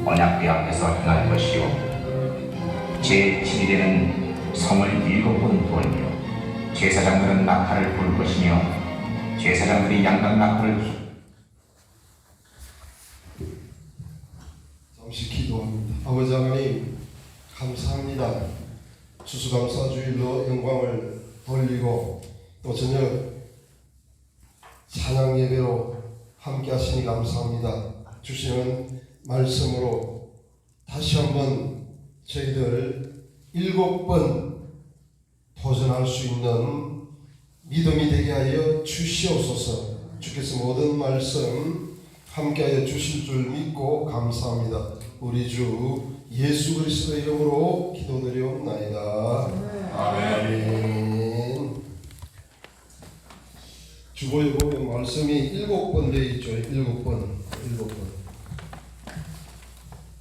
언약궤 앞에서 행할 것이요 제7일에는 성을 7번 돌며 제사장들은 낙하를 불 것이며 제사장들이 양각 낙하를 잠시 기도합니다. 아버지 하나님 감사합니다. 추수감사주일로 영광을 돌리고 또 저녁 찬양 예배로 함께 하시니 감사합니다. 주시는 말씀으로 다시 한번 저희들 7번 도전할 수 있는 믿음이 되게 하여 주시옵소서. 주께서 모든 말씀 함께하여 주실 줄 믿고 감사합니다. 우리 주 예수 그리스도의 이름으로 기도드리옵나이다. 아멘. 주보에 보면 말씀이 7번 되어 있죠. 7번.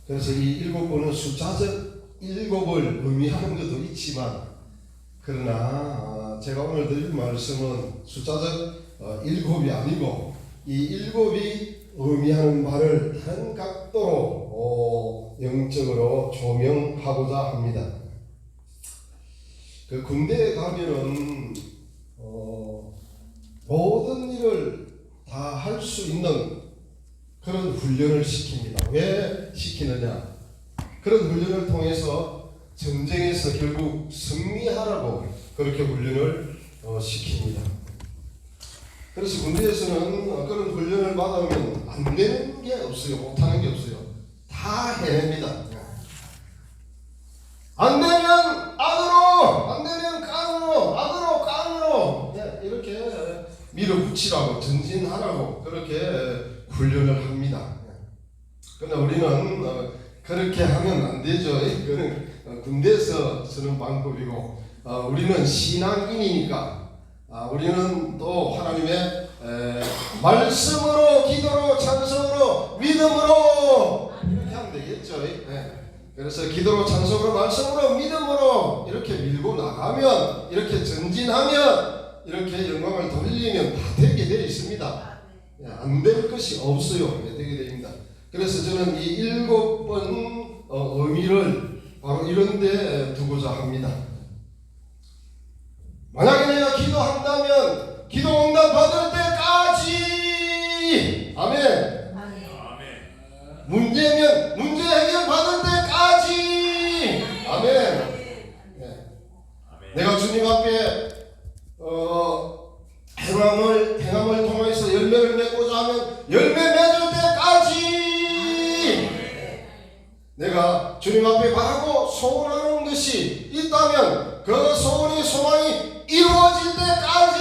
그래서 이 7번은 숫자적 7을 의미하는 것도 있지만, 그러나 제가 오늘 드릴 말씀은 숫자적 7이 아니고 이 7이 의미하는 바를 다른 각도로 영적으로 조명하고자 합니다. 그 군대에 가면은 모든 일을 다 할 수 있는 그런 훈련을 시킵니다. 왜 시키느냐? 그런 훈련을 통해서 전쟁에서 결국 승리하라고 그렇게 훈련을 시킵니다. 그래서 군대에서는 그런 훈련을 받으면 안 되는 게 없어요. 못하는 게 없어요. 다 해냅니다. 안 되면 안으로, 안 되면 깡으로, 안으로 깡으로 이렇게 밀어붙이라고, 전진하라고 그렇게 훈련을 합니다. 그러나 우리는 그렇게 하면 안 되죠. 그건 군대에서 쓰는 방법이고, 우리는 신앙인이니까 우리는 또 하나님의 말씀으로, 기도로, 찬송으로, 믿음으로 이렇게 하면 되겠죠. 그래서 기도로, 찬송으로, 말씀으로, 믿음으로 이렇게 밀고 나가면, 이렇게 전진하면, 이렇게 영광을 돌리면 다 되게 되어 있습니다. 안 될 것이 없어요. 되게 됩니다. 그래서 저는 이 7번 의미를 바로 이런 데 두고자 합니다. 만약에 내가 기도한다면 기도 응답 받을 때까지, 아멘. 문제면 문제 해결 받을 때까지, 아멘. 내가 주님 앞에 행함을 통해서 열매를 맺고자 하면 열매 맺을 때까지, 내가 주님 앞에 바라고 소원하는 것이 있다면 그 소원이, 소망이 이루어질 때까지,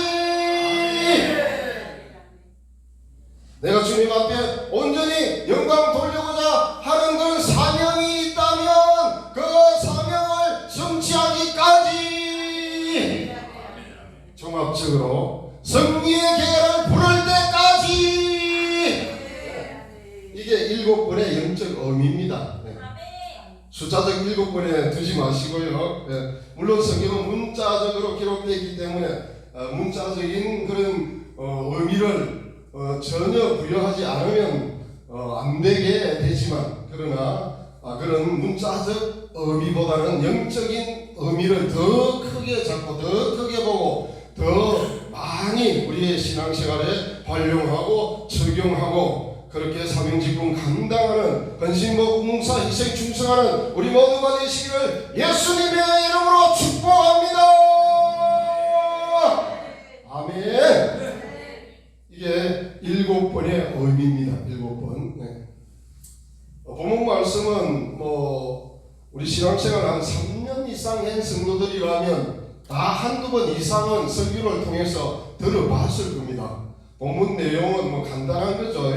내가 주님 앞에 온전히 영광 돌리고자 하는 그런 사명이 있다면 그 사명을 성취하기까지, 종합적으로 승리의 계를 부를 때까지, 이게 7번의 영적 의미입니다. 숫자적 7번에 두지 마시고요. 물론 성경은 문자적으로 기록되어 있기 때문에 문자적인 그런 의미를 전혀 부여하지 않으면 안 되게 되지만, 그러나 그런 문자적 의미보다는 영적인 의미를 더 크게 잡고 더 크게 보고 더 많이 우리의 신앙생활에 활용하고 적용하고 그렇게 사명직분 감당하는 헌신봉사 희생 충성하는 우리 모두가 되시기를 예수님의 이름으로 축복합니다. 아멘. 이게 7번의 의미입니다. 7번. 본문 말씀은 우리 신앙생활 한 3년 이상 한 성도들이라면 다 한두 번 이상은 설교를 통해서 들어봤을 겁니다. 본문 내용은 간단한 거죠.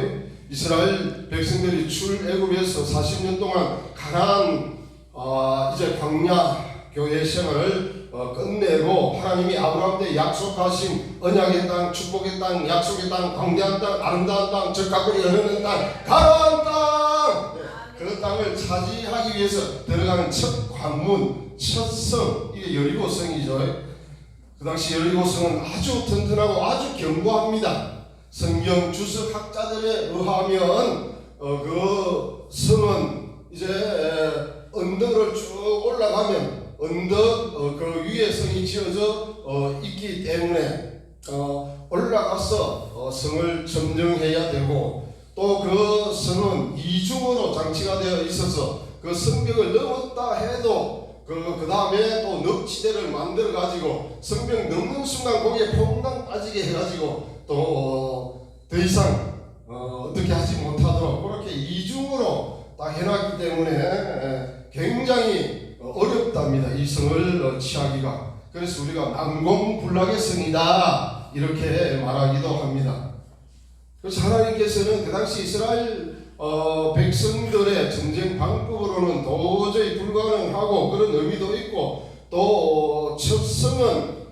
이스라엘 백성들이 출애굽에서 40년 동안 가나안 이제 광야 교회 생활을 끝내고 하나님이 아브라함 때 약속하신 언약의 땅, 축복의 땅, 약속의 땅, 광대한 땅, 아름다운 땅, 적각거리 흐르는 땅, 가나안 땅, 그 땅을 차지하기 위해서 들어가는 첫 관문, 첫 성, 이게 여리고성이죠. 그 당시 여리고성은 아주 튼튼하고 아주 견고합니다. 성경 주석학자들에 의하면 그 성은 지어져 있기 때문에 올라가서 성을 점령해야 되고, 또 그 성은 이중으로 장치가 되어 있어서 그 성벽을 넘었다 해도 그 다음에 또 늪지대를 만들어 가지고 성벽 넘는 순간 거기에 퐁당 빠지게 해가지고 또 더 이상 어떻게 하지 못하도록 그렇게 이중으로 딱 해놨기 때문에 굉장히 어렵답니다. 이 성을 취하기가. 그래서 우리가 난공불락의 성이다 이렇게 말하기도 합니다. 그래서 하나님께서는 그 당시 이스라엘 백성들의 전쟁 방법으로는 도저히 불가능하고 그런 의미도 있고, 또 첫 성은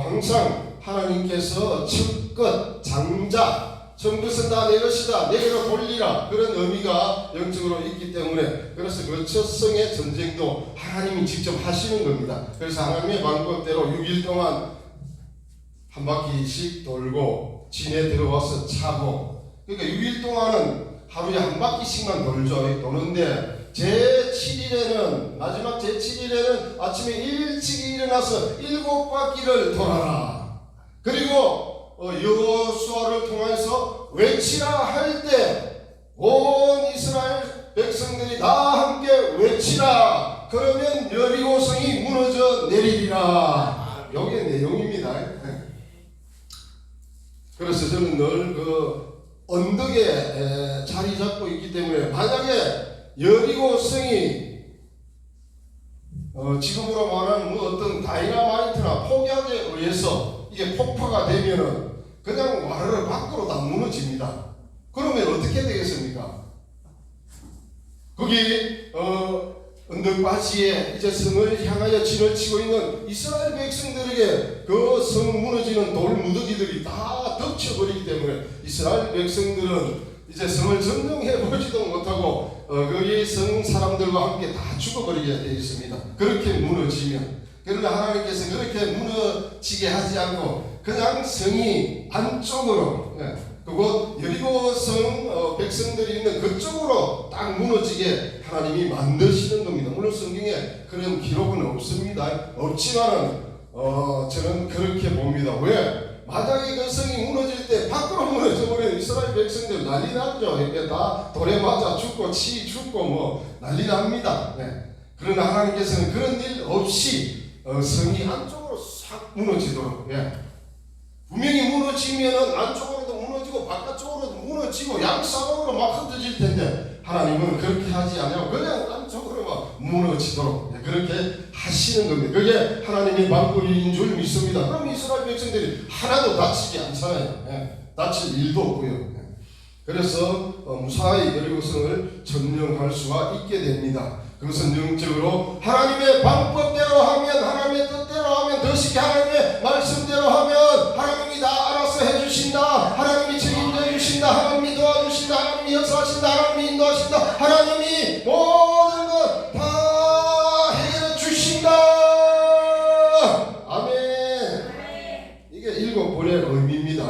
항상 하나님께서 첫것 장자 처음부터 다 내 것이다 내게로 돌리라 그런 의미가 영적으로 있기 때문에, 그래서 그 첫 성의 전쟁도 하나님이 직접 하시는 겁니다. 그래서 하나님의 방법대로 6일 동안 한 바퀴씩 돌고 진에 들어와서 차고, 그러니까 6일 동안은 하루에 한 바퀴씩만 도는데 제7일에는 마지막 제7일에는 아침에 일찍 일어나서 7바퀴를 돌아라. 그리고 여호수아를 통해서 외치라 할 때 온 이스라엘 백성들이 다 함께 외치라. 그러면 여리고성이 무너져 내리리라. 여기의 내용입니다. 그래서 저는 늘 그 언덕에 자리 잡고 있기 때문에, 만약에 여리고성이 지금으로 말하는 뭐 어떤 다이나마이트나 폭약에 의해서 이게 폭파가 되면은 그냥 와르르 밖으로 다 무너집니다. 그러면 어떻게 되겠습니까? 거기 언덕바지에 이제 성을 향하여 진을 치고 있는 이스라엘 백성들에게 그 성 무너지는 돌 무더기들이 다 덮쳐버리기 때문에 이스라엘 백성들은 이제 성을 점령해 보지도 못하고 거기 성 사람들과 함께 다 죽어버리게 되어 있습니다. 그렇게 무너지면. 그러나 하나님께서 그렇게 무너지게 하지 않고 그냥 성이 안쪽으로, 그곳 여리고성 백성들이 있는 그쪽으로 딱 무너지게 하나님이 만드시는 겁니다. 물론 성경에 그런 기록은 없습니다. 없지만은 저는 그렇게 봅니다. 왜? 만약에 그 성이 무너질 때 밖으로 무너져버리면 이스라엘 백성들 난리 났죠. 이게 다 돌에 맞아 죽고 치 죽고 뭐 난리 납니다. 그러나 하나님께서는 그런 일 없이 성이 안쪽으로 싹 무너지도록, 분명히 무너지면은 안쪽으로도 무너지고 바깥쪽으로도 무너지고 양쌍으로 막 흩어질 텐데 하나님은 그렇게 하지 않아요. 그냥 안쪽으로 막 무너지도록 그렇게 하시는 겁니다. 그게 하나님의 방법인 줄 믿습니다. 그럼 이스라엘 백성들이 하나도 다치지 않잖아요. 다칠 일도 없고요. 그래서 무사히 여리고성을 점령할 수가 있게 됩니다. 그것은 영적으로 하나님의 방법대로 하면, 하나님의 뜻대로 하면, 더 쉽게 하나님의 말씀대로 하면 하나님이 다 알아서 해주신다. 하나님이 책임져 주신다. 하나님이 도와주신다. 하나님이 역사하신다. 하나님이 인도하신다. 하나님이 모든 것 다 해결해 주신다. 아멘. 이게 7번의 의미입니다.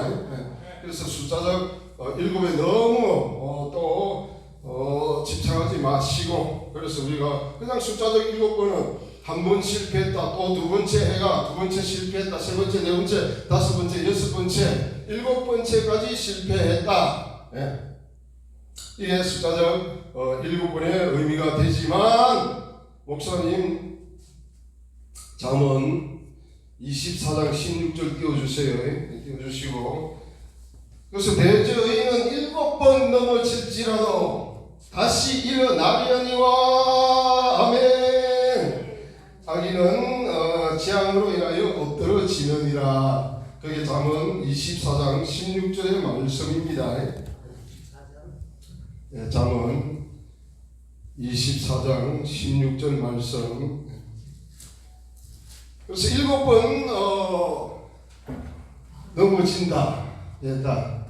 그래서 숫자적 7에 너무 또 집착하지 마시고, 그래서 우리가 그냥 숫자적 7번은 한 번 실패했다, 또 두 번째 해가 두 번째 실패했다, 세 번째, 네 번째, 다섯 번째, 여섯 번째, 7번째까지 실패했다. 이게 숫자적 7번의 의미가 되지만, 목사님 잠언 24장 16절 띄워주세요. 띄워주시고, 그래서 대저 의인은 7번 넘어질지라도 다시 일어나려니와. 아멘. 악인은 재앙으로 인하여 엎드러지느니라. 그게 잠언 24장 16절의 말씀입니다. 잠언 24장 16절 말씀. 그래서 7번 넘어진다. 됐다.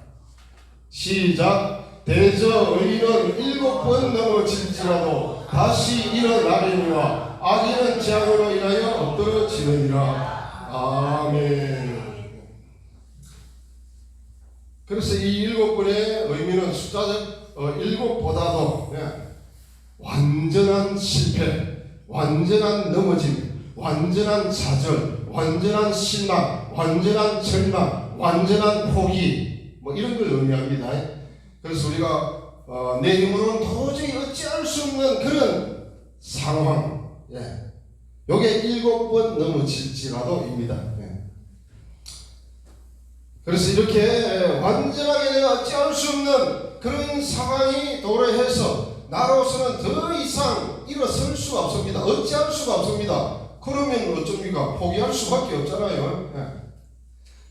시작. 대저 의인은 7번 넘어질지라도 다시 일어나려니와 악인은 재앙으로 인하여 엎드러지느니라. 아멘. 그래서 이 7번의 의미는 숫자적 7보다도 완전한 실패, 완전한 넘어짐, 완전한 좌절, 완전한 실망, 완전한 절망, 완전한 포기 뭐 이런 걸 의미합니다. 그래서 우리가 내 힘으로는 도저히 어찌할 수 없는 그런 상황, 요게 7번 넘어질지라도입니다. 그래서 이렇게 완전하게 내가 어찌할 수 없는 그런 상황이 도래해서 나로서는 더 이상 일어설 수가 없습니다. 어찌할 수가 없습니다. 그러면 어쩝니까? 포기할 수밖에 없잖아요.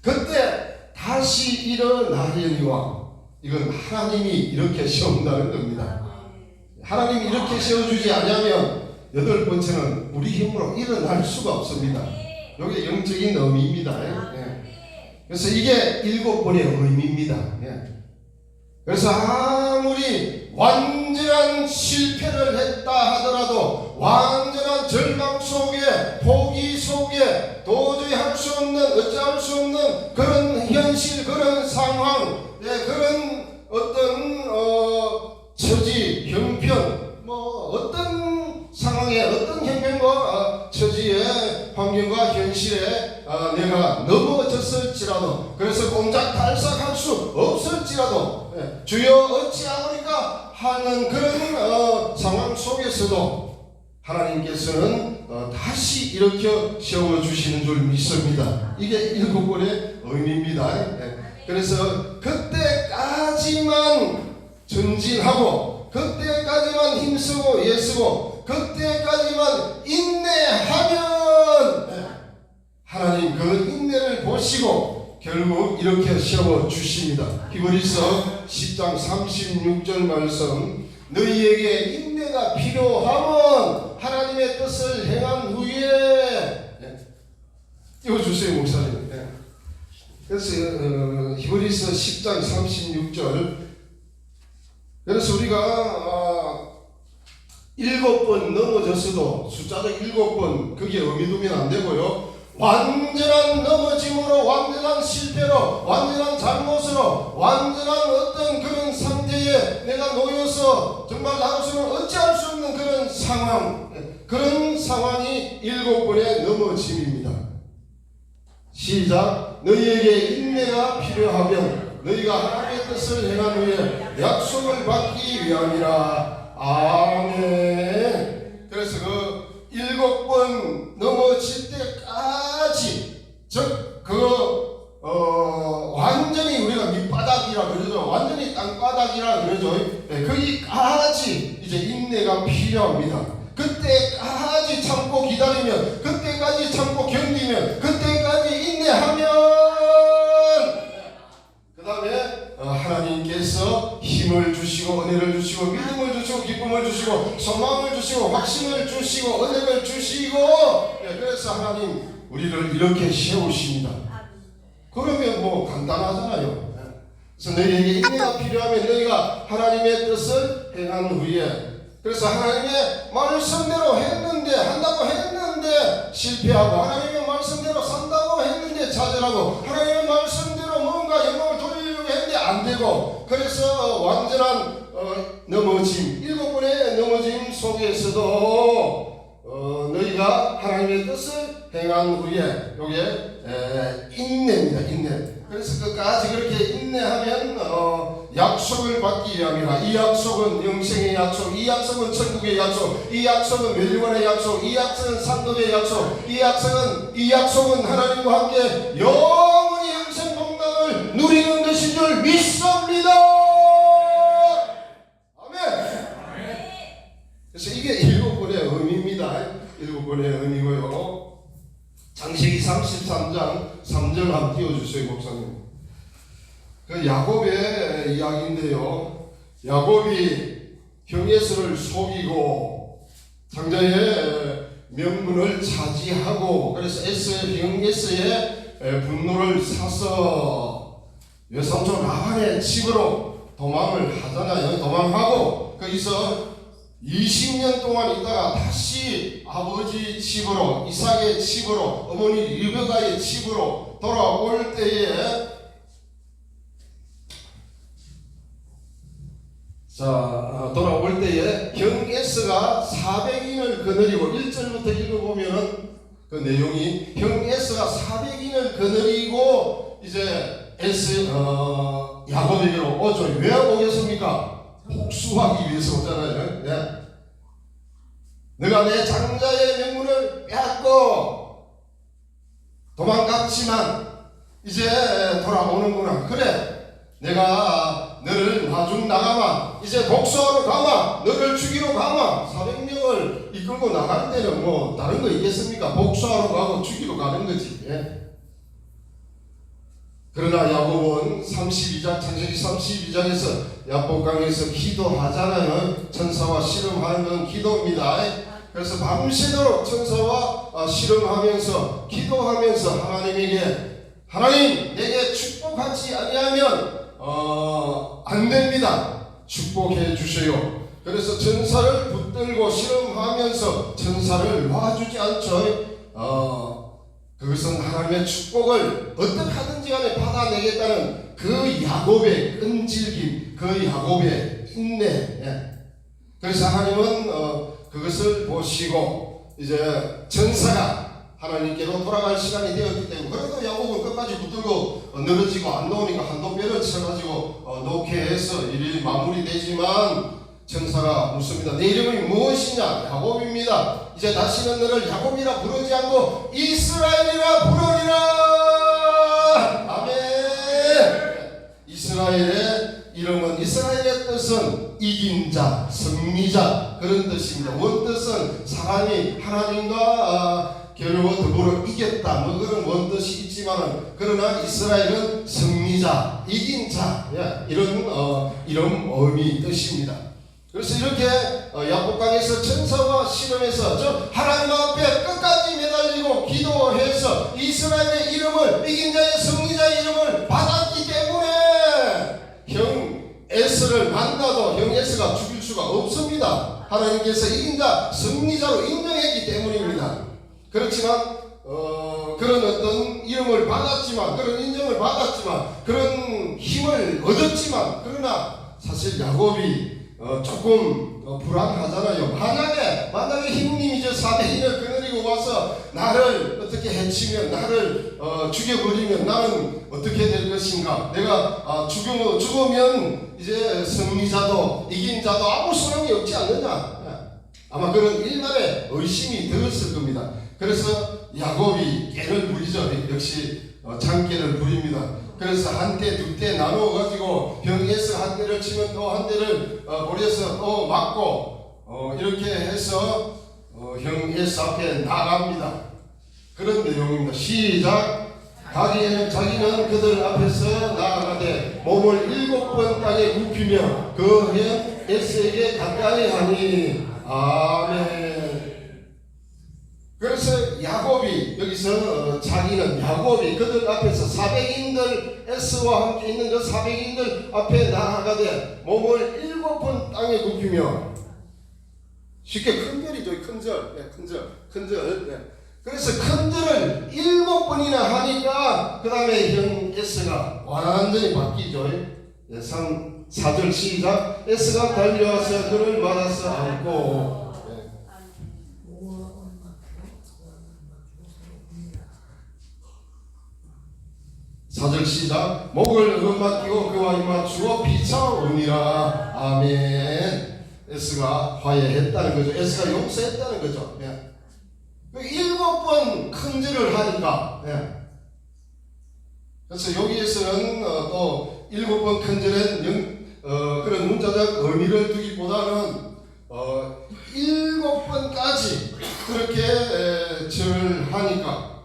그때 다시 일어나려니와 이건 하나님이 이렇게 세운다는 겁니다. 하나님이 이렇게 세워주지 않으면 8번째는 우리 힘으로 일어날 수가 없습니다. 이게 영적인 의미입니다. 그래서 이게 7번의 의미입니다. 그래서 아무리 완전한 실패를 했다 하더라도 완전한 절망 속에 포기 속에 도저히 할 수 없는 어찌할 수 없는 그런 현실 그런 상황 그런 어떤 처지 형편 뭐 어떤 상황에 어떤 형편과 처지에 환경과 현실에 내가 넘어졌을지라도 그래서 꼼짝달싹할 수 없을지라도 주여 어찌하오리까 하는 그런 상황 속에서도 하나님께서는 다시 일으켜 세워주시는 줄 믿습니다. 이게 7번의 의미입니다. 그래서 그때까지만 전진하고 그때까지만 힘쓰고 애쓰고 그때까지만 인내하면 하나님 그 인내를 보시고 결국 이렇게 세워주십니다. 히브리서 10장 36절 말씀 너희에게 인내가 필요하면 하나님의 뜻을 행한 후에 띄워주세요 목사님. 그래서 히브리서 10장 36절 그래서 우리가 7번 넘어졌어도 숫자적 7번 그게 의미 두면 안 되고요. 완전한 넘어짐으로 완전한 실패로 완전한 잘못으로 완전한 어떤 그런 상태에 내가 놓여서 정말 나로서는 어찌할 수 없는 그런 상황 그런 상황이 7번의 넘어짐입니다. 시작. 너희에게 인내가 필요하면 너희가 하나님의 뜻을 행한 후에 약속을 받기 위함이라. 아멘. 그래서 그 7번 넘어질 때까지 즉 완전히 우리가 밑바닥이라 그러죠. 완전히 땅바닥이라 그러죠. 거기까지 이제 인내가 필요합니다. 그때까지 참고 기다리면 그때까지 참고 견디면 그때까지 인내하면 그 다음에 하나님께서 힘을 주시고 은혜를 주시고 믿음을 주시고 기쁨을 주시고 소망을 주시고 확신을 주시고 은혜를 주시고 그래서 하나님 우리를 이렇게 세우십니다. 그러면 뭐 간단하잖아요. 그래서 너희에게 인내가 필요하면 너희가 하나님의 뜻을 행한 후에 그래서 하나님의 말씀대로 했는데 한다고 했는데 실패하고 하나님의 말씀대로 산다고 했는데 좌절하고 하나님의 말씀대로 뭔가 영광을 돌리려고 했는데 안 되고 그래서 완전한 넘어짐 7번의 넘어짐 속에서도 너희가 하나님의 뜻을 행한 후에 요게 인내입니다. 인내. 그래서 끝까지 그렇게 인내하면 약속을 받기 위함이라. 이 약속은 영생의 약속, 이 약속은 천국의 약속, 이 약속은 멸류관의 약속, 이 약속은 상급의 약속, 이 약속은 하나님과 함께 영원히 영생 복락을 누리는 것인 줄 믿습니다. 아멘. 그래서 이게 7번의 의미입니다. 7번의 의미고요. 창세기 33장 3절 한번 띄워주세요 목사님. 그 야곱의 이야기인데요. 야곱이 형에서를 속이고 장자의 명분을 차지하고 그래서 형 에서의 분노를 사서 외삼촌 라반의 집으로 도망을 하잖아요. 도망하고 거기서 20년 동안 있다가 다시 아버지 집으로 이삭의 집으로 어머니 리베가의 집으로 돌아올 때에 형 에서가 400인을 거느리고 1절부터 읽어보면은 그 내용이 형 에서가 400인을 거느리고 이제 야곱에게로 오죠. 왜 오겠습니까? 복수하기 위해서 오잖아요. 네. 너가 내 장자의 명분을 빼앗고 도망갔지만 이제 돌아오는구나. 그래, 내가 너를 마중 나가마, 이제 복수하러 가마, 너를 죽이러 가마. 400명을 이끌고 나갈 때는 뭐 다른 거 있겠습니까? 복수하러 가고 죽이러 가는 거지. 예. 그러나 야곱은 창세기 32장에서 야복강에서 기도하잖아요. 천사와 씨름하는 건 기도입니다. 그래서 밤새도록 천사와 씨름하면서 기도하면서 하나님에게, 하나님 내게 축복하지 아니하면 안 됩니다. 축복해 주세요. 그래서 천사를 붙들고 씨름하면서 천사를 놔주지 않죠. 그것은 하나님의 축복을 어떻게 하든지 간에 받아내겠다는 그 야곱의 끈질김, 그 야곱의 인내. 예. 그래서 하나님은 그것을 보시고 이제 천사가 하나님께로 돌아갈 시간이 되었기 때문에, 그래도 야곱은 끝까지 붙들고 늘어지고 안 놓으니까 한도뼈를 쳐가지고 놓게 해서 일이 마무리되지만, 천사가 묻습니다. 내 이름이 무엇이냐? 야곱입니다. 이제 다시는 너를 야곱이라 부르지 않고 이스라엘이라 부르리라. 아멘. 이스라엘의 이름은, 이스라엘의 뜻은 이긴 자, 승리자, 그런 뜻입니다. 원뜻은 사람이 하나님과 겨루어 더불어 이겼다, 뭐 그런 원뜻이 있지만은, 그러나 이스라엘은 승리자, 이긴 자, 이런 이름 의미 뜻입니다. 그래서 이렇게 야복강에서 천사와 씨름해서 저 하나님 앞에 끝까지 매달리고 기도해서 이스라엘의 이름을, 이긴 자의 승리자의 이름을 받았기 때문에 형 에스를 만나도 형 에스가 죽일 수가 없습니다. 하나님께서 이긴 자, 승리자로 인정했기 때문입니다. 그렇지만 그런 어떤 이름을 받았지만, 그런 인정을 받았지만, 그런 힘을 얻었지만, 그러나 사실 야곱이 조금 불안하잖아요. 만약에 형님이 저 400인을 거느리고 와서 나를 어떻게 해치면, 나를 죽여버리면 나는 어떻게 될 것인가? 내가 죽으면 이제 승리자도 이긴 자도 아무 소용이 없지 않느냐? 아마 그런 일말의 의심이 들었을 겁니다. 그래서 야곱이 깨를 부리죠. 역시 장깨를 부립니다. 그래서 한 대, 두 대 나누어 가지고 병에서 한 대를 치면 또 한 대를 버려서 또 맞고 이렇게 해서 형 예수 앞에 나갑니다. 그런 내용입니다. 시작. 자기는 그들 앞에서 나아가되 몸을 7번 땅에 눕히며 그 형 예수에게 가까이 하니. 아멘. 그래서 야곱이 여기서 자기는 야곱이 그들 앞에서 400인들 에스와 함께 있는 그 400인들 앞에 나아가되 몸을 7번 땅에 눕히며, 쉽게 큰절이죠. 큰절. 그래서 큰절을 7번이나 하니까 그 다음에 형 에스가 완전히 바뀌죠. 4절 시작. 에스가 달려와서 그를 맞아서 안고. 4절 시작. 목을 얻어맞기고 그와 입맞추고 비차오니라. 아멘. 에스가 화해했다는 거죠. 에스가 용서했다는 거죠. 7번 큰절을 하니까. 그래서 여기에서는 또 7번 큰절엔 그런 문자적 의미를 두기보다는 7번까지 그렇게 절을 하니까,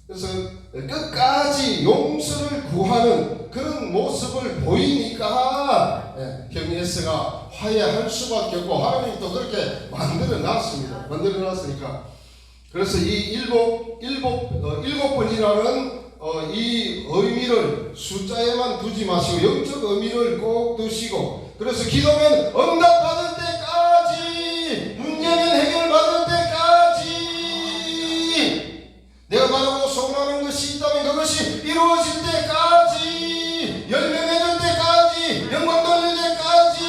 그래서 끝까지 용서를 구하는 그런 모습을 보이니까 형 에스가 화해할 수밖에 없고, 하나님이 또 그렇게 만들어놨으니까. 그래서 이 7번이라는 이 의미를 숫자에만 두지 마시고 영적 의미를 꼭 두시고, 그래서 기도면 응답받을 때까지, 문제는 해결받을 때까지, 내가 바라고 소원하는 것이 있다면 그것이 이루어질 때까지, 열매 맺을 때까지, 영광 돌릴 때까지,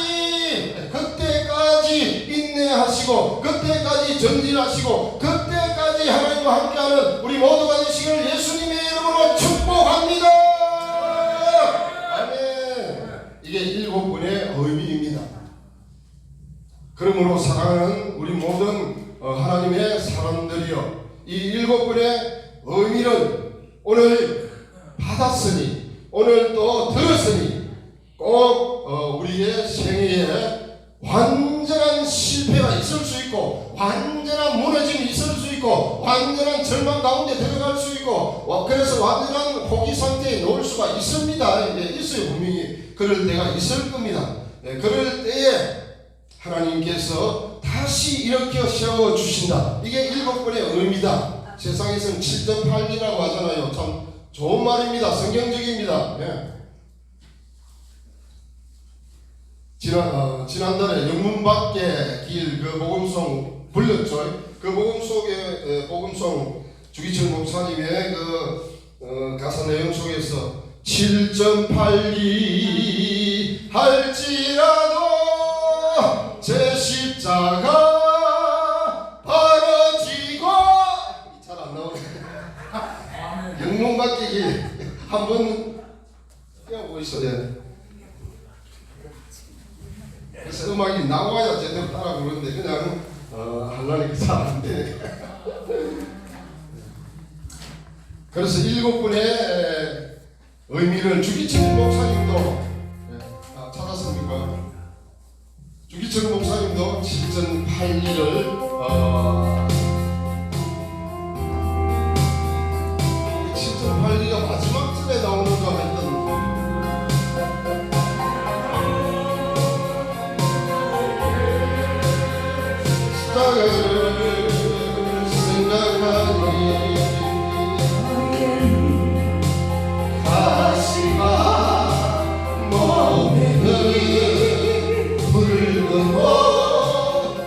그때까지 인내하시고, 그때까지 전진하시고, 그때까지 때까지 하나님과 함께하는 우리 모두가 되시기를 예수님의 이름으로 축복합니다. 아멘. 이게 7번의 의미입니다. 그러므로 사랑하는 우리 모든 하나님의 사람들이여, 이 7번의 의미를 오늘 받았으니, 오늘 또 들었으니 꼭 우리의 생애에 완전한 실패가 있을 수 있고, 완전한 무너짐이 있을 수 있고, 완전한 절망 가운데 들어갈 수 있고, 그래서 완전한 포기 상태에 놓을 수가 있습니다. 있어요. 분명히 그럴 때가 있을 겁니다. 그럴 때에 하나님께서 다시 일으켜 세워주신다. 이게 7번의 의미다. 세상에서는 7.8이라고 하잖아요. 참 좋은 말입니다. 성경적입니다. 지난달에 영문 밖의 길 그 복음송 불렀죠. 그 복음 속에 복음송 주기철 목사님의 그 가사 내용 속에서 7.82 할지라도 제 십자가 바라지고, 잘 안 나오네. 영문 밖의 길 한번 띄워보고 있어요. 그래서 음악이 나와야 제대로 따라 부르는데 그냥 하려니까 잘 안 돼. 그래서 7번의 의미를 주기철 목사님도 찾았습니까? 주기철 목사님도 7.82를 7.82가 마지막 절에 나오는 거 했던 생각하니 가시가 몸에는 붉은 옷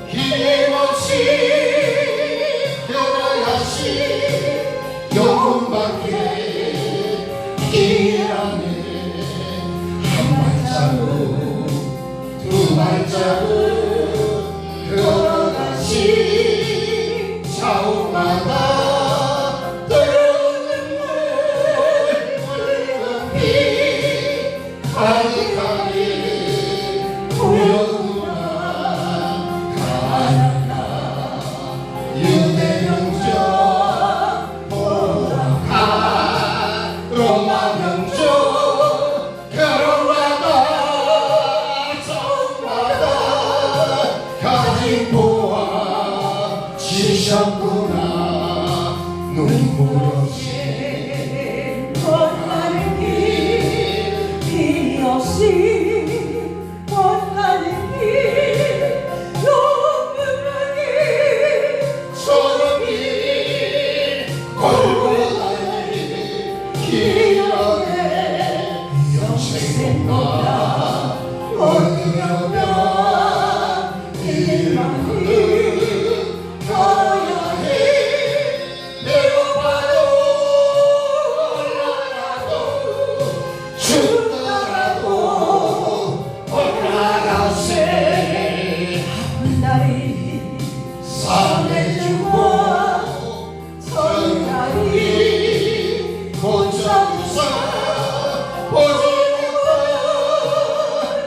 힘없이 변화하시 영혼 밖에 길안에 한 발자국 두 발자국 좌우마다 들어오는 붉은 빛 가득하게 보여주나 가나다 유대 명절 보아가 로마 명절 결혼마다 정마다 가진 보아 지셨구나 눈물 없이 걷는 길 없이 걷는 길 용감하게 저런 길 골고다의 길어내 영생보다 얻으려면 일만은 가야 해. 배고파도 올라가도 죽더라도 올라가세. 한 달이 산해주고 천달이 고쳐주사 보지 못한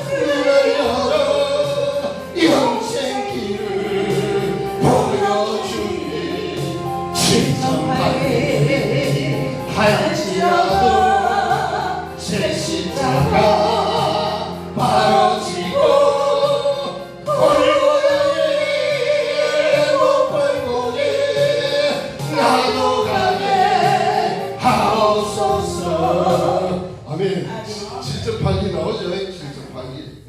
눈을 열어 영생 길을 보여주니 7.8에 하얀지라도 제 십자가 바로지고 골고다의 높은 곳에 나도 가게 하옵소서. 아멘. 7.8이 나오죠. 7.8이.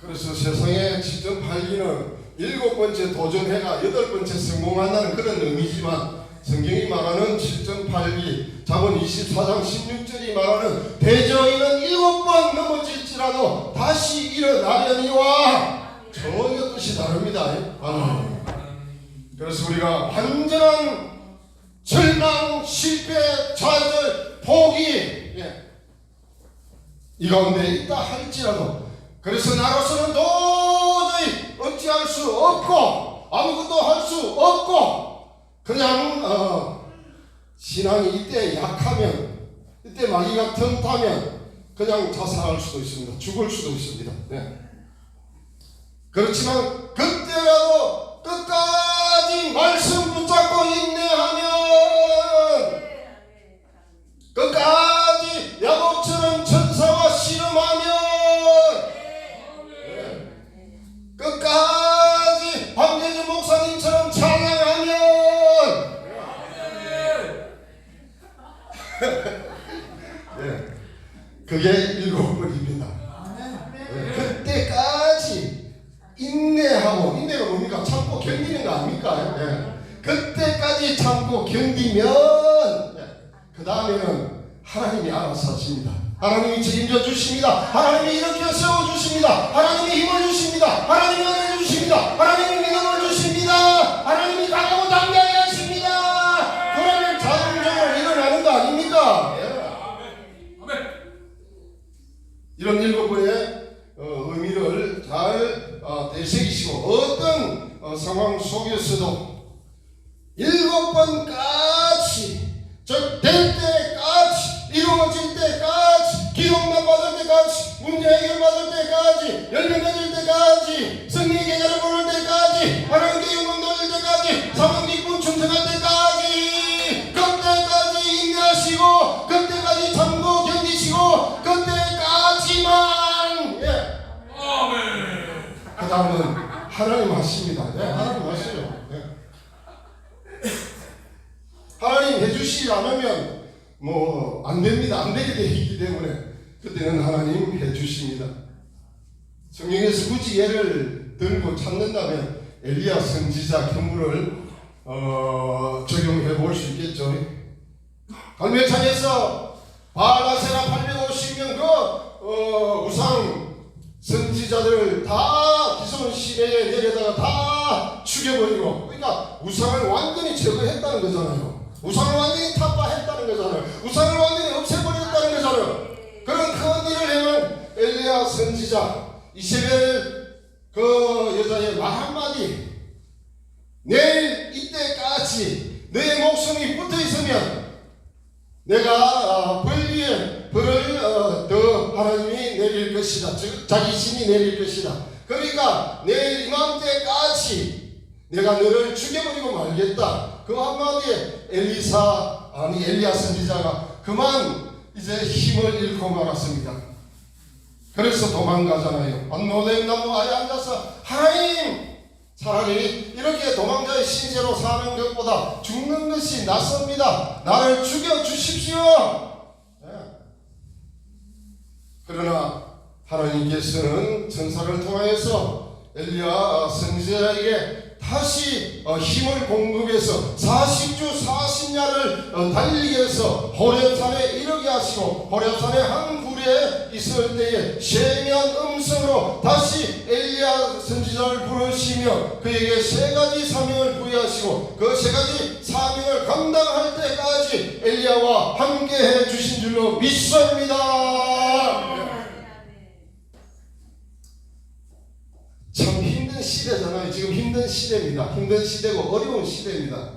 그래서 세상에 7.8기는 7번째 도전해가 8번째 성공한다는 그런 의미지만, 성경이 말하는 7.8기 잠언 24장 16절이 말하는 대저인은 7번 넘어질지라도 다시 일어나려니와 전혀 뜻이 다릅니다. 그래서 우리가 완전한 절망, 실패, 좌절, 포기 이 가운데 있다 할지라도, 그래서 나로서는 도저히 어찌할 수 없고 아무것도 할 수 없고 그냥 신앙이 이때 약하면 이때 마귀가 틈타면 그냥 자살할 수도 있습니다. 죽을 수도 있습니다. 네. 그렇지만 그때라도 끝까지 말씀 붙잡고 인내하면 끝까지 야곱처럼 천사와 씨름하면 끝까지 황재주 목사님처럼 찬양하면 네. 그게 7번입니다. 그때까지 인내하고 인내가 뭡니까? 참고 견디는 거 아닙니까? 네. 그때까지 참고 견디면 그 다음에는 하나님이 알아서 하십니다. 하나님이 책임져 주십니다. 하나님이 일으켜 세워 주십니다. 하나님이 힘을 주십니다. 하나님이 은혜를 주십니다. 하나님이 믿음을 주십니다. 하나님이 강하고 담대하게 하십니다. 그러면 자동적으로 일어나는 거 아닙니까? 이런 7번의 의미를 잘 되새기시고 어떤 상황 속에서도 7번까지 될 때까지 이루어질 때까지 기록만 받을 때까지 문제 해결 받을 때까지 열매 맺을 때까지 승리의 계좌를 보낼 때까지 하나님께 영광 돌릴 때까지 사명 기쁨 충성할 때까지 그때까지 인내하시고 그때까지 참고 견디시고 그때까지만 그 다음은 하나님 하십니다. 하나님 하시죠. 하나님 해주시지 않으면 뭐 안됩니다. 안되게 되어 있기 때문에 그때는 하나님 해주십니다. 성경에서 굳이 예를 들고 찾는다면 엘리야 선지자 경우를 적용해 볼 수 있겠죠. 갈멜산에서 바알아세라 850명 우상 선지자들을 다 기손 시내에 내려다가 다 죽여버리고 그러니까 우상을 완전히 제거했다는 거잖아요. 우상을 완전히 타파했다는 거잖아요. 우상을 완전히 없애버렸다는 거잖아요. 그런 큰 일을 행한 엘리야 선지자 이세벨 그 여자의 말 한마디 내일 이때까지 내 목숨이 붙어있으면 내가 벌 위에 벌을 더 하나님이 내릴 것이다. 즉 자기 신이 내릴 것이다. 그러니까 내일 이맘때까지 내가 너를 죽여버리고 말겠다. 그 한마디에 엘리야 선지자가 그만 이제 힘을 잃고 말았습니다. 그래서 도망가잖아요. 안노뎀 나무 아래 앉아서 하나님 차라리 이렇게 도망자의 신세로 사는 것보다 죽는 것이 낫습니다. 나를 죽여주십시오. 그러나 하나님께서는 천사를 통하여서 엘리야 선지자에게 다시 힘을 공급해서 40주 40야를 달리게 해서 호렙산에 이르게 하시고 호렙산에 한 굴에 있을 때에 세미한 음성으로 다시 엘리야 선지자를 부르시며 그에게 3가지 사명을 부여하시고 그 3가지 사명을 감당할 때까지 엘리야와 함께 해주신 줄로 믿습니다. 참 힘든 시대잖아요. 지금 힘든 시대입니다. 힘든 시대고 어려운 시대입니다.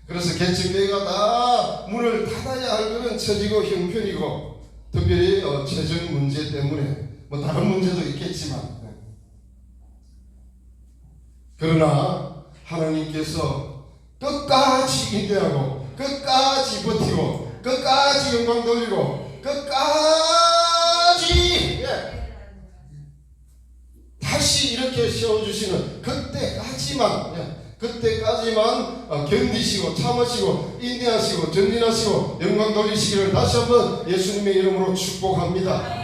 그래서 개척교회가 다 문을 닫아야 할 그런 처지고 형편이고 특별히 재정 문제 때문에 뭐 다른 문제도 있겠지만 그러나 하나님께서 끝까지 인내하고 끝까지 버티고 끝까지 영광 돌리고 끝까지 다시 이렇게 세워주시는 그때까지만 견디시고 참으시고 인내하시고 전진하시고 영광 돌리시기를 다시 한번 예수님의 이름으로 축복합니다.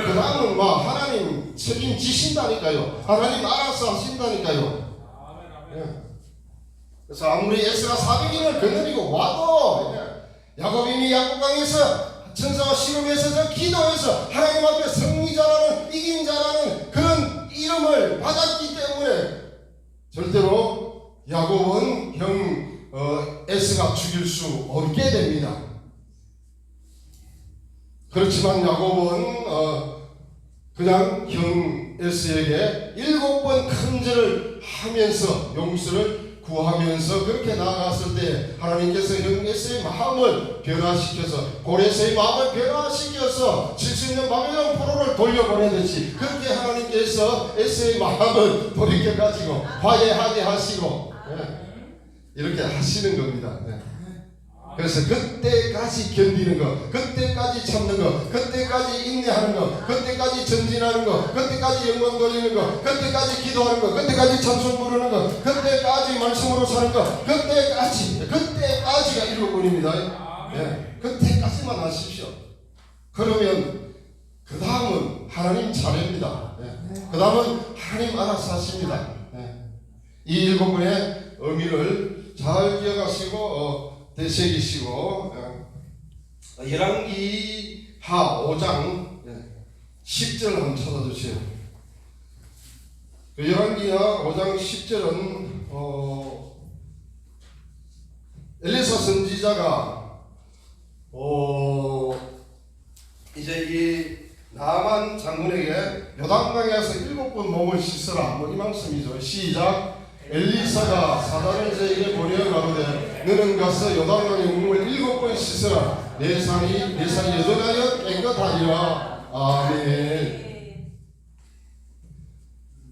그 다음은 하나님 책임지신다니까요. 하나님 알아서 하신다니까요. 그래서 아무리 에스가 400인을 거느리고 와도 야곱인이 야곱강에서 천사와 씨름해서 저 기도해서 하나님 앞에 승리자라는 이긴 자라는 그런 이름을 받았기 때문에 절대로 야곱은 형 에스가 죽일 수 없게 됩니다. 그렇지만 야곱은 그냥 형 에스에게 7번 큰절을 하면서 용서를 구하면서 그렇게 나아갔을 때 하나님께서 형 에스의 마음을 변화시켜서 고레스의 마음을 변화시켜서 70년 바벨론 포로를 돌려보내듯이 그렇게 하나님께서 에스의 마음을 돌이켜가지고 화해하게 하시고 이렇게 하시는 겁니다. 그래서 그때까지 견디는 거, 그때까지 참는 거, 그때까지 인내하는 거, 그때까지 전진하는 거, 그때까지 영광 돌리는 거, 그때까지 기도하는 거, 그때까지 찬송 부르는 거, 그때까지 말씀으로 사는 거, 그때까지가 7번입니다. 그때까지만 하십시오. 그러면 그 다음은 하나님 차례입니다. 그 다음은 하나님 알아서 하십니다. 이 7번의 의미를 잘 기억하시고 되새기시고 열왕기하 5장 10절 한번 찾아주세요. 열왕기하 5장 10절은 엘리사 선지자가 이제 이 나만 장군에게 요단강에서 7번 몸을 씻으라 이 말씀이죠. 시작. 엘리사가 사단을 저에게 보내어 가로되 너는 가서 요단강에 몸을 7번 씻으라 내 살이 여전하여 깨끗하리라. 아멘.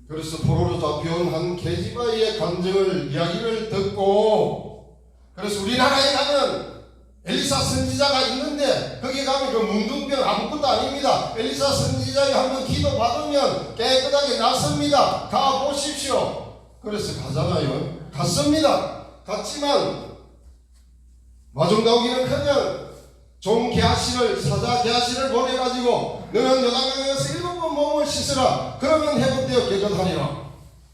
그래서 포로로 잡혀온 한 게지바의 감정을 이야기를 듣고 그래서 우리나라에 가면 엘리사 선지자가 있는데 거기 가면 그 문둥병 아무것도 아닙니다. 엘리사 선지자에 한번 기도 받으면 깨끗하게 낫습니다. 가 보십시오. 그래서 가잖아요. 갔습니다. 갔지만 마중나오기는 그냥 종 게하시를 사자 게하시를 보내가지고 너는 요단강에서 7번 몸을 씻으라. 그러면 회복되어 깨끗하리라.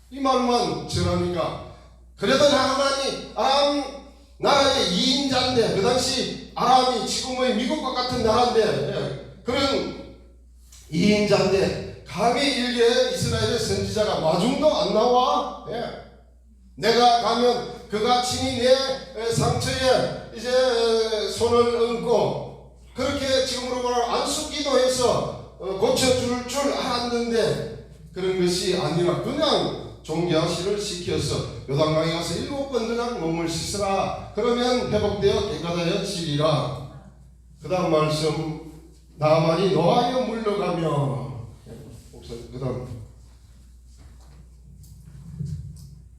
이 말만 전하니까 그래도 나만이 아람 나라의 2인자인데 그 당시 아람이 지금의 미국과 같은 나라인데 그런 2인자인데 감히 일개 이스라엘의 선지자가 마중도 안 나와? 내가 가면 그가 친히 내 상처에 이제 손을 얹고 그렇게 지금으로 말하면 안수기도해서 고쳐줄 줄 알았는데 그런 것이 아니라 그냥 종교하시를 시켜서 요단강에 가서 7번 그냥 몸을 씻으라. 그러면 회복되어 깨끗하여지리라. 그 다음 말씀 나만이 노하여 물러가며 그 다음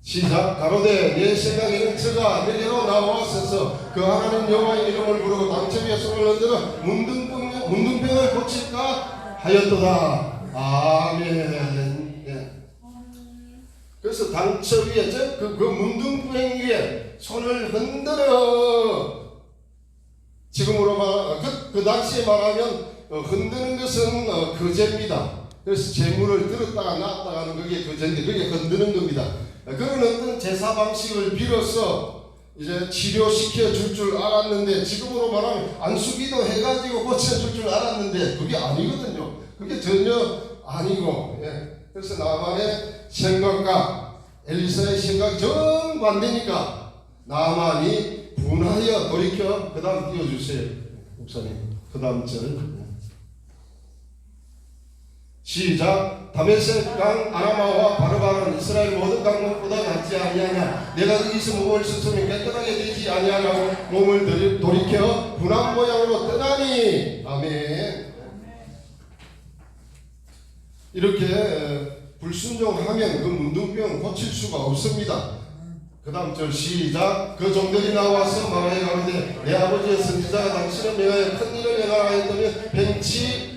시작. 가로되 내 생각에는 저가 내게로 나와서서 그 하나님 여호와의 이름을 부르고 당처 위에 손을 얹어 문둥병을 고칠까 하였도다. 아멘. 그래서 당처 위에 그 문둥병 위에 손을 흔들어 지금으로 그 당시에 말하면 흔드는 것은 거제입니다. 그래서 재물을 들었다가 놨다가 하는 그게 거제인데 그게 흔드는 겁니다. 그런 어떤 제사 방식을 빌어서 이제 치료시켜 줄 알았는데 지금으로 말하면 안수기도 해가지고 고쳐줄 줄 알았는데 그게 아니거든요. 그게 전혀 아니고 그래서 나만의 생각과 엘리사의 생각이 정반대니까 나만이 분하여 돌이켜 그 다음 띄워주세요. 목사님 그 다음 절 시작. 다메섹 강 아라마와 바르바는 이스라엘 모든 강목보다 낫지 아니하냐. 내가 거기서 몸을 씻으면 깨끗하게 되지 아니하냐고 몸을 돌이켜 분한 모양으로 떠나니. 아멘. 이렇게 불순종하면 그 문둥병 고칠 수가 없습니다. 그 다음 절 시작. 그 종들이 나와서 말하여 가로되 내 아버지의 선지자가 당신을 명하여 큰 일을 행하라 하였더니 벤치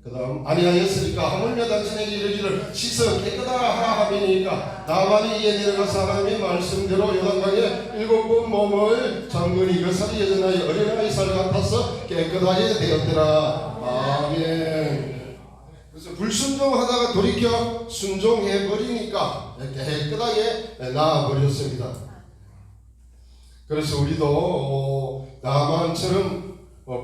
그 다음 아니하였으니까 하물며 당신에게 이르기를 씻어 깨끗하라 하라 하미니까 나만이 이에 내려가서 하나님의 말씀대로 요단강에 7번 몸을 잠그니 그 살이 여전하여 어린아이 살 같아서 깨끗하게 되었더라. 아멘. 그래서 불순종하다가 돌이켜 순종해버리니까 깨끗하게 나아버렸습니다. 그래서 우리도 나만처럼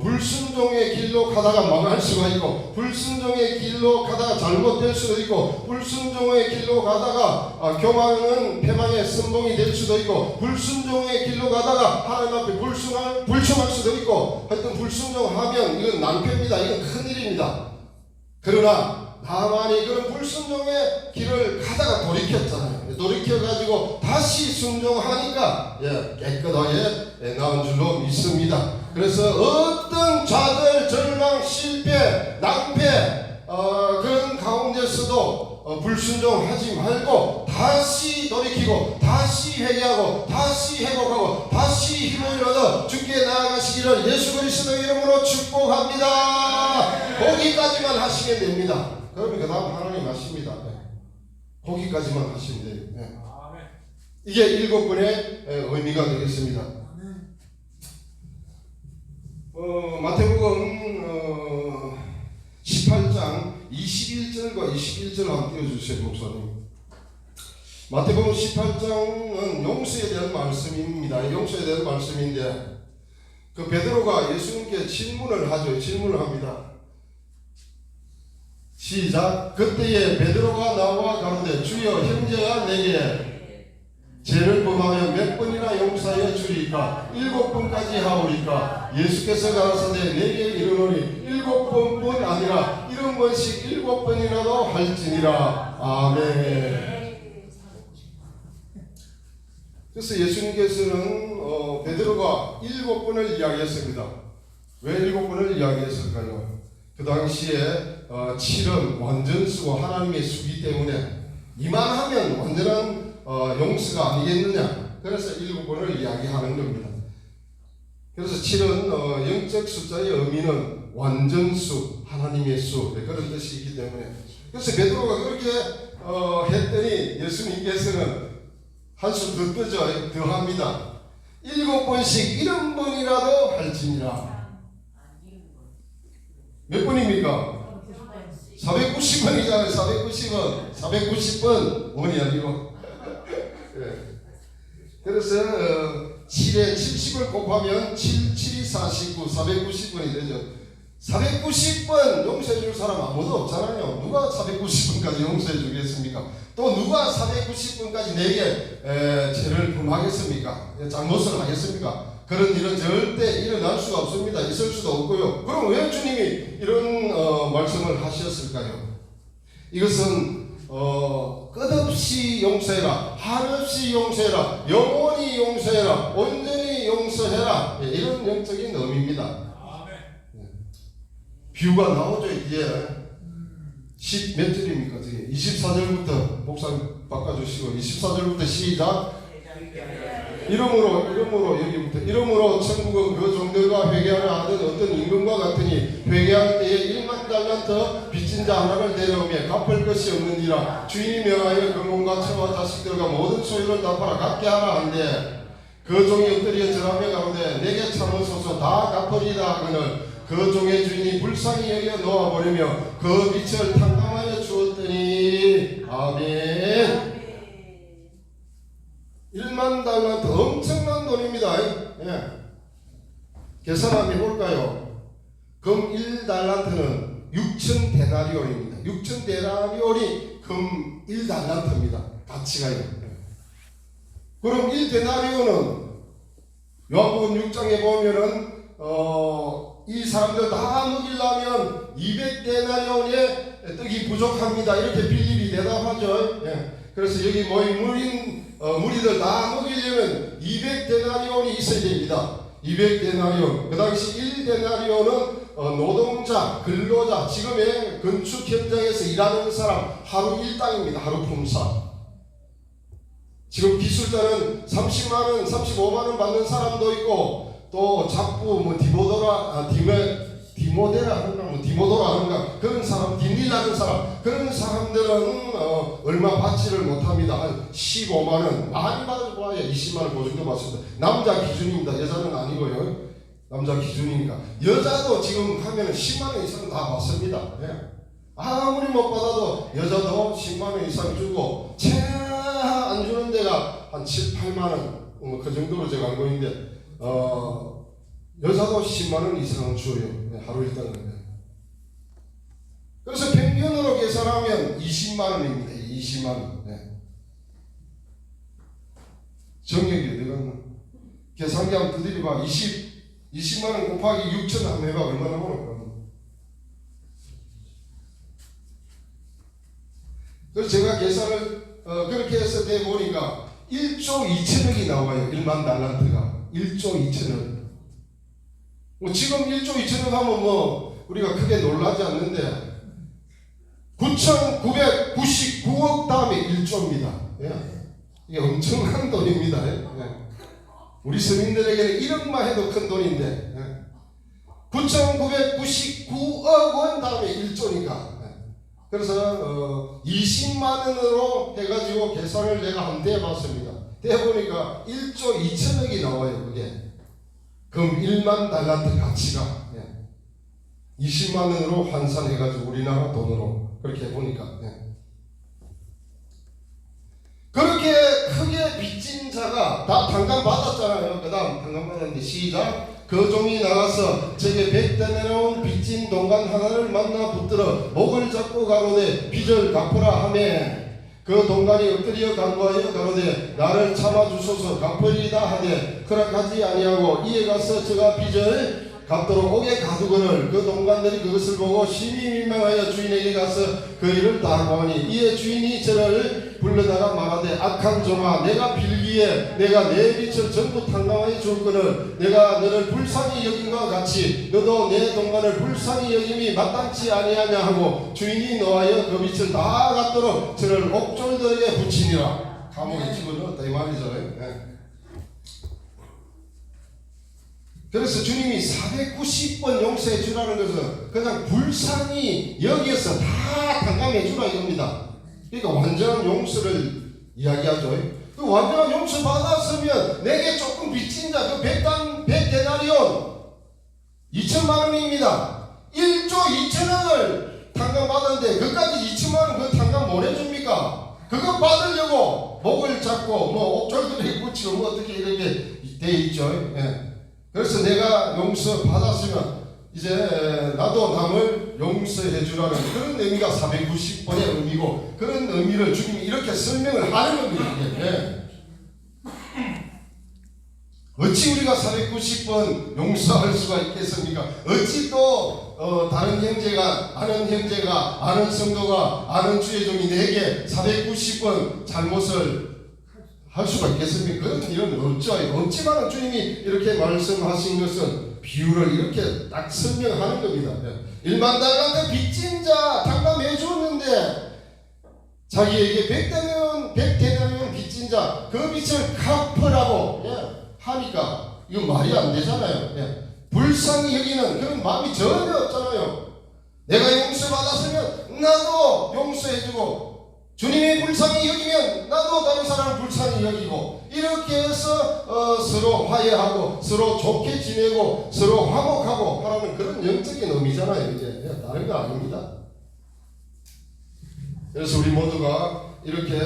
불순종의 길로 가다가 망할 수가 있고 불순종의 길로 가다가 잘못될 수도 있고 불순종의 길로 가다가 교만은 패망의 선봉이 될 수도 있고 불순종의 길로 가다가 하나님 앞에 불충할 수도 있고 하여튼 불순종하면 이건 낭패입니다. 이건 큰일입니다. 그러나 나만이 그런 불순종의 길을 가다가 돌이켰잖아요. 돌이켜가지고 다시 순종하니까 깨끗하게 나온 줄로 믿습니다. 그래서 어떤 좌절, 절망, 실패, 낭패 그런 가운데서도 불순종하지 말고 다시 돌이키고 다시 회개하고 다시 회복하고 다시 힘을 얻어 주께 나아가시기를 예수 그리스도 이름으로 축복합니다. 거기까지만 하시면 됩니다. 그러면 그 다음 하나님 하십니다. 거기까지만 하시면 돼요. 이게 7번의 의미가 되겠습니다. 마태복음 18장 21절과 21절 한번 띄워주세요, 목사님. 마태복음 18장은 용서에 대한 말씀입니다. 용서에 대한 말씀인데 그 베드로가 예수님께 질문을 하죠. 질문을 합니다. 시작. 그때에 베드로가 나와 가로되 주여 형제가 내게 죄를 범하면 몇 번이나 용서하여 주리까? 7번까지 하오리까? 예수께서 가라사대 내게 이르노니 7번뿐 아니라 70번씩 7번이라도 할지니라. 아멘. 그래서 예수님께서는 베드로가 7번을 이야기했습니다. 왜 7번을 이야기했을까요? 그 당시에 7은 완전수고 하나님의 수기 때문에 이만하면 완전한 용서가 아니겠느냐. 그래서 7번을 이야기하는 겁니다. 그래서 7은 영적 숫자의 의미는 완전수, 하나님의 수 그런 뜻이 있기 때문에 그래서 베드로가 그렇게 했더니 예수님께서는 한 수 더 뜨죠. 더합니다. 7번씩 70번이라도 할지니라. 몇 번입니까? 490번이잖아요. 490번. 490번. 원이 아니고. 그래서 7에 70을 곱하면 7이 49, 490번이 되죠. 490번 용서해 줄 사람 아무도 없잖아요. 누가 490번까지 용서해 주겠습니까? 또 누가 490번까지 내게 죄를 범하겠습니까? 잘못을 하겠습니까? 그런 일은 절대 일어날 수가 없습니다. 있을 수도 없고요. 그럼 왜 주님이 이런 말씀을 하셨을까요? 이것은 끝없이 용서해라, 한없이 용서해라, 영원히 용서해라, 온전히 용서해라, 이런 영적인 의미입니다. 비유가 나오죠. 이제 10몇 절입니까? 24절부터 목사님 바꿔주시고 24절부터 시작. 이러므로 여기부터 이러므로 천국은 그 종들과 회개하려 하던 어떤 임금과 같으니 회개할 때에 1만 달란트 빚진 자 하나를 내려오며 갚을 것이 없느니라. 주인이 명하여 그 몸과 처와 자식들과 모든 소유를 다 팔아 갚게 하라 한데 그 종이 엎드려 절하며 가로되 내게 참으소서 다 갚으리다 하거늘 그 종의 주인이 불쌍히 여겨 놓아버리며 그 빚을 탕감하여 주었더니 아멘. 1만 달란트 엄청난 돈입니다. 계산하면 볼까요? 금 1달란트는 6천 데나리온입니다. 6천 데나리온이 금 1달란트입니다. 가치가요. 그럼 1데나리온은 요한복음 6장에 보면은 이 사람들 다 먹이려면 200데나리온의 떡이 부족합니다. 이렇게 빌립이 대답하죠. 그래서 여기 모인 무리들 다 먹이려면 200데나리온이 있어야 됩니다. 200데나리온. 그 당시 1데나리온은 노동자, 근로자, 지금의 건축 현장에서 일하는 사람 하루 일당입니다. 하루 품사. 지금 기술자는 30만원, 35만원 받는 사람도 있고 또 잡부 디모데라 하는가 디모도라 하는가 그런 사람 뒷일하는 사람 그런 사람들은 얼마 받지를 못합니다. 한 15만원 많이 받아봐야 20만원 그 정도 받습니다. 남자 기준입니다. 여자는 아니고요. 남자 기준이니까 여자도 지금 하면 10만원 이상 다 받습니다. 아무리 못 받아도 여자도 10만원 이상 주고 최하 안 주는 데가 한 7, 8만원 그 정도로 제가 알고 있는데 여자도 10만원 이상은 줘요. 하루 일당은. 그래서 평균으로 계산하면 20만원입니다. 20만원. 정력이 어디 갔나? 계산기 한번 두드려봐. 20만원 곱하기 6천 한번 해봐. 얼마나 오나? 그래서 제가 계산을 그렇게 해서 내보니까 1조 2천억이 나와요. 1만 달란트가 1조 2천억. 뭐 지금 1조 2천억 하면 뭐 우리가 크게 놀라지 않는데 9,999억 다음에 1조입니다. 예. 이게 엄청난 돈입니다. 예. 우리 서민들에게는 1억만 해도 큰 돈인데 9,999억 원 다음에 1조니까 그래서 20만 원으로 해가지고 계산을 내가 한번 해봤습니다. 해보니까 1조 2천억이 나와요. 그게 그럼 1만 달란트 가치가 20만 원으로 환산해가지고 우리나라 돈으로 그렇게 해보니까 그렇게 크게 빚진 자가 다 당감 받았잖아요. 그 다음 당감 받았는데 시작. 그 종이 나가서 제게 100대 내려온 빚진 동간 하나를 만나 붙들어 목을 잡고 가로되 빚을 갚으라 하매 그 동간이 엎드려 간구하여 가로되 나를 참아주소서 갚으리이다 하되 허락하지 아니하고 이에 가서 저가 빚을 갚도록 옥에 가두거늘 그 동간들이 그것을 보고 심히 민망하여 주인에게 가서 그 일을 다 고하니 이에 주인이 저를 불러다가 말하되 악한 종아 내가 빌기에 내가 내 빚을 전부 탕감하여 줄거늘 내가 너를 불쌍히 여김과 같이 너도 내 동간을 불쌍히 여김이 마땅치 아니하냐 하고 주인이 노하여 그 빚을 다 갚도록 저를 옥졸들에게 붙이니라. 감옥에 집어넣었다 이 말이죠. 그래서 주님이 490번 용서해 주라는 것은 그냥 불쌍히 여기에서 다 탕감해 주라 이겁니다. 그러니까 완전한 용서를 이야기하죠. 그 완전한 용서 받았으면 내게 조금 빚진 자 그 100데나리온 2천만 원입니다. 1조 2천억을 탕감 받았는데 그까지 2천만 원 그 탕감 뭘 해줍니까? 그거 받으려고 목을 잡고 뭐 옥졸들에 붙이고 뭐 어떻게 이렇게 돼 있죠. 그래서 내가 용서 받았으면 이제 나도 남을 용서해 주라는 그런 의미가 490번의 의미고 그런 의미를 주님이 이렇게 설명을 하는 겁니다. 어찌 우리가 490번 용서할 수가 있겠습니까? 어찌 또 다른 형제가 아는 성도가 아는 주의 종이 내게 490번 잘못을 할 수가 있겠습니까? 그런 일은 없죠. 없지만 주님이 이렇게 말씀하신 것은 비유를 이렇게 딱 설명하는 겁니다. 1만 달란트 빚진 자 탕감해 줬는데 자기에게 100데나리온 빚진 자 그 빚을 갚으라고 하니까 이거 말이 안 되잖아요. 불쌍히 여기는 그런 마음이 전혀 없잖아요. 내가 용서받았으면 나도 용서해주고 주님이 불쌍히 여기면 나도 다른 사람을 불쌍히 여기고 이렇게 해서 서로 화해하고 서로 좋게 지내고 서로 화목하고 하라는 그런 영적인 의미잖아요. 이제 다른 거 아닙니다. 그래서 우리 모두가 이렇게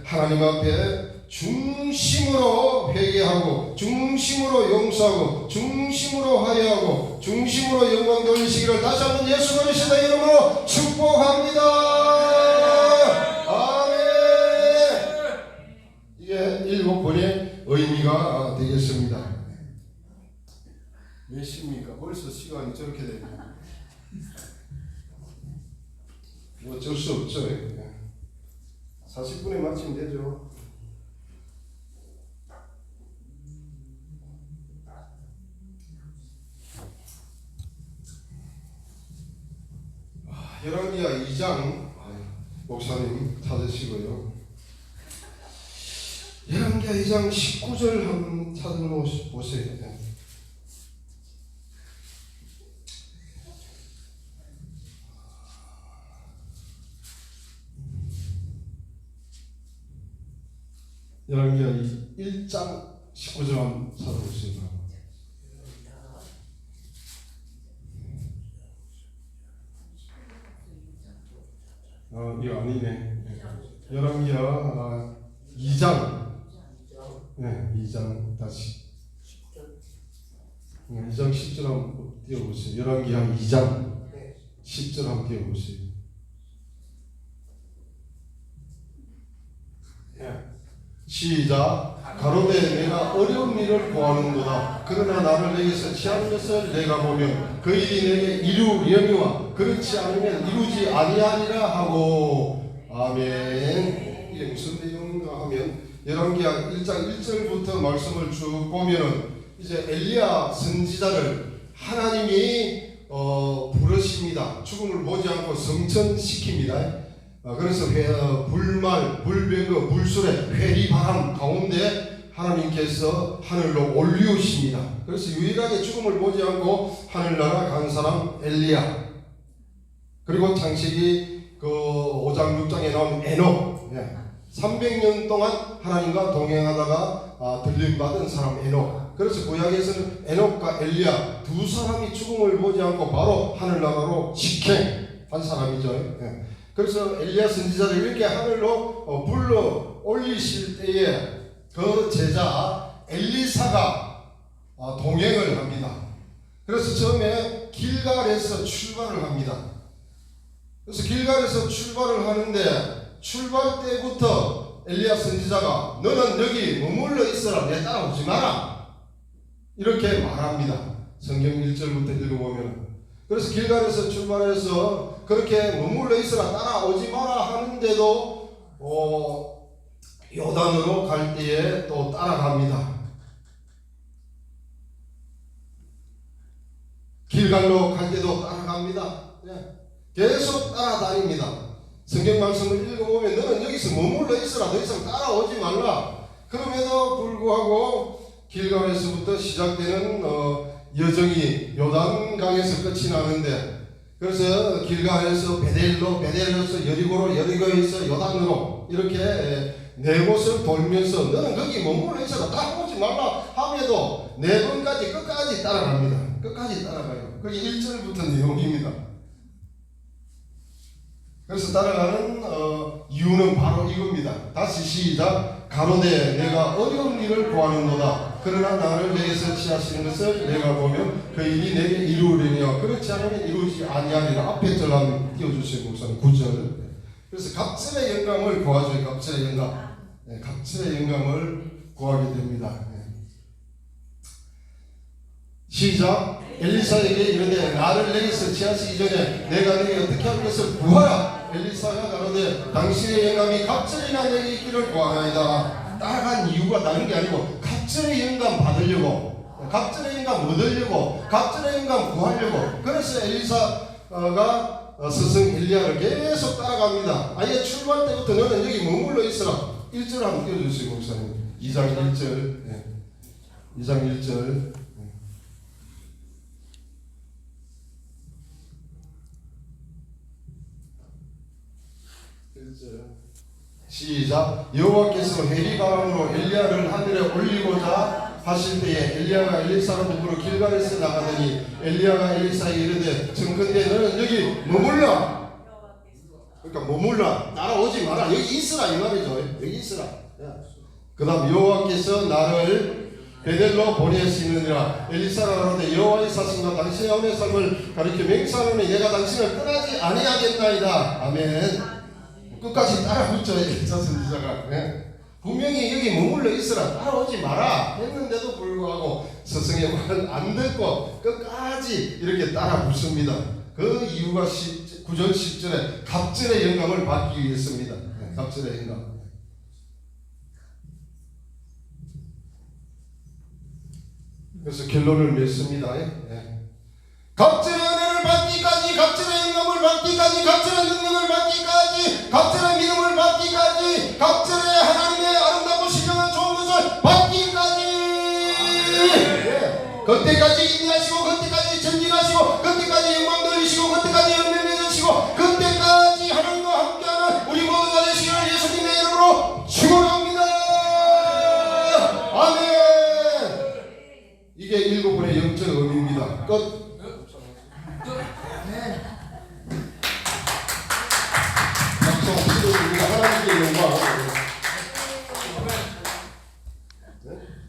하나님 앞에 중심으로 회개하고 중심으로 용서하고 중심으로 화해하고 중심으로 영광 돌리시기를 다시 한번 예수 그리스도의 이름으로 축복합니다. 아멘. 이게 7번의 의미가 되겠습니다. 몇 시입니까? 벌써 시간이 저렇게 되네. 뭐 어쩔 수 없죠. 40분에 마치면 되죠. 열왕기하 2장 목사님 찾으시고요. 열왕기하 2장 19절 한번 찾아보세요. 열왕기하 1장 19절 한번 찾아보세요. 이거 아니네. 열왕기하 2장 2장 다시 2장 10절 한번 띄워보세요. 열왕기하 2장 10절 한번 띄워보세요. 시작. 가로되 내가 어려운 일을 구하는도다. 그러나 나를 내게서 취하는 것을 내가 보면 그 일이 내게 이루려니와 그렇지 않으면 이루지 아니하리라 하고. 아멘. 이게 무슨 내용인가 하면 열왕기하 1장 1절부터 말씀을 쭉 보면은 이제 엘리야 선지자를 하나님이 부르십니다. 죽음을 보지 않고 성천시킵니다. 그래서 불말, 불병거, 물술의 회리바람 가운데 하나님께서 하늘로 올리우십니다. 그래서 유일하게 죽음을 보지 않고 하늘나라 간 사람 엘리야. 그리고 창세기 5장 6장에 나온 에녹. 300년 동안 하나님과 동행하다가 들림받은 사람 에녹. 그래서 구약에서는 에녹과 엘리야 두 사람이 죽음을 보지 않고 바로 하늘나라로 직행한 사람이죠. 그래서 엘리야 선지자를 이렇게 하늘로 불러 올리실 때에 그 제자 엘리사가 동행을 합니다. 그래서 처음에 길갈에서 출발을 합니다. 그래서 길갈에서 출발을 하는데 출발 때부터 엘리야 선지자가 너는 여기 머물러 있어라, 내 따라오지 마라, 이렇게 말합니다. 성경 1절부터 읽어보면. 그래서 길갈에서 출발해서 그렇게 머물러 있어라, 따라오지 마라 하는데도 요단으로 갈 때에 또 따라갑니다. 길갈로 갈 때도 따라갑니다. 계속 따라다닙니다. 성경 말씀을 읽어보면 너는 여기서 머물러 있어라, 더 이상 따라오지 말라. 그럼에도 불구하고 길갈에서부터 시작되는 여정이 요단강에서 끝이 나는데, 그래서 길갈에서 베델로, 베델로서 여리고로, 여리고에서 요단으로 이렇게 네 곳을 돌면서 너는 거기 머물러 있어라, 따라오지 말라 함에도 네 번까지 끝까지 따라갑니다. 끝까지 따라가요. 그게 1절부터 내용입니다. 그래서 따라가는 이유는 바로 이겁니다. 다시 시작. 가로되 내가 어려운 일을 구하는도다. 그러나 나를 내게서 취하시는 것을 내가 보면 그 일이 내게 이루으리니와 그렇지 않으면 이루지 아니하리라. 앞에 절 한번 띄워주세요 목사님. 9절. 그래서 갑절의 영감을 구하죠. 갑절의 영감. 갑절의 영감을 구하게 됩니다. 시작. 엘리사에게 이르되 나를 내게서 취하시기 전에 내가 너에게 어떻게 할 것을 구하라. 엘리사가 가로되 당신의 영감이 갑절이나 내게 있기를 구하나이다. 따라간 이유가 다른 게 아니고 갑절의 영감 받으려고, 갑절의 영감 얻으려고, 갑절의 영감 구하려고. 그래서 엘리사가 스승 엘리야를 계속 따라갑니다. 아예 출발 때부터 너는 여기 머물러 있어라. 1절 한번 띄워주세요 목사님. 2장 1절. 2장 1절. 시작. 여호와께서 회리바람으로 엘리야를 하늘에 올리고자 하실 때에 엘리야가 엘리사를 부르러 길갈에서 나가더니 엘리야가 엘리사에게 이르되 청컨대 너는 여기 머물러. 그러니까 머물러, 따라오지 마라, 여기 있으라 이 말이죠. 여기 있으라. 그 다음 여호와께서 나를 베델로 보내시느니라. 엘리사가 가로되 여호와의 사심과 당신의 언의 삶을 가리켜 맹세하노니 내가 당신을 떠나지 아니하겠나이다. 아멘. 끝까지 따라붙죠. 엘리사 선지자가. 분명히 여기 머물러 있으라, 따라오지 마라 했는데도 불구하고 스승의 말을 안 듣고 끝까지 이렇게 따라붙습니다. 그 이유가 9절 10절에 갑절의 영감을 받기 위해서입니다. 갑절의 영감. 그래서 결론을 맺습니다. 갑절의 은혜를 받기까지, 갑절의 영감을 받기까지, 갑절의 능력을 받기까지, 갑절의 믿음을 받기까지, 갑절의 하나님의 아름답고 신령한 좋은 것을 받기까지, 그때까지 인내하시고, 그때까지 전진하시고, 그때까지 영광 돌리시고, 그때까지 열매 맺으시고, 그때까지 하나님과 함께하는 우리 모두가 되시기를 예수님의 이름으로